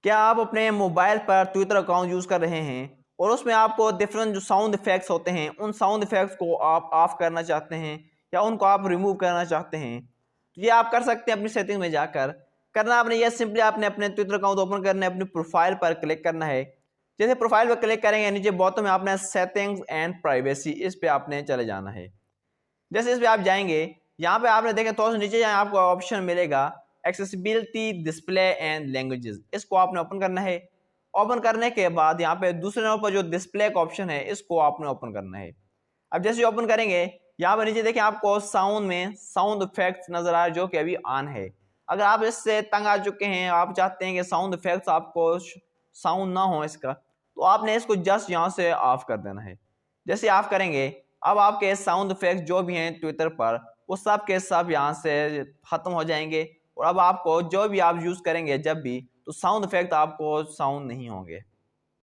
क्या आप अपने मोबाइल पर ट्विटर अकाउंट यूज़ कर रहे हैं और उसमें आपको डिफरेंट जो साउंड इफेक्ट्स होते हैं उन साउंड इफेक्ट्स को आप ऑफ करना चाहते हैं या उनको आप रिमूव करना चाहते हैं, तो ये आप कर सकते हैं अपनी सेटिंग में जाकर। करना आपने यह सिंपली आपने अपने ट्विटर अकाउंट ओपन करना है, अपनी प्रोफाइल पर क्लिक करना है। जैसे प्रोफाइल पर क्लिक करेंगे नीचे बॉटम में आपने सेटिंग्स एंड प्राइवेसी इस पे आपने चले जाना है। जैसे इस पे आप जाएंगे, यहाँ पे आपने देखें थोड़ा सा नीचे यहाँ आपको ऑप्शन मिलेगा एक्सेसिबिलिटी डिस्प्ले एंड लैंग्वेजेस, इसको आपने ओपन करना है। ओपन करने के बाद यहाँ पे दूसरे नंबर पर जो डिस्प्ले का ऑप्शन है इसको आपने ओपन करना है। अब जैसे ओपन करेंगे यहाँ पर नीचे देखें आपको साउंड में साउंड इफेक्ट्स नजर आ रहा है जो कि अभी ऑन है। अगर आप इससे तंग आ चुके हैं, आप चाहते हैं कि साउंड इफेक्ट्स आपको साउंड ना हो इसका, तो आपने इसको जस्ट यहाँ से ऑफ कर देना है। जैसे ऑफ करेंगे अब आपके साउंड इफेक्ट जो भी हैं ट्विटर पर वो सब के सब यहाँ से खत्म हो जाएंगे और अब आपको जो भी आप यूज़ करेंगे जब भी, तो साउंड इफेक्ट आपको साउंड नहीं होंगे।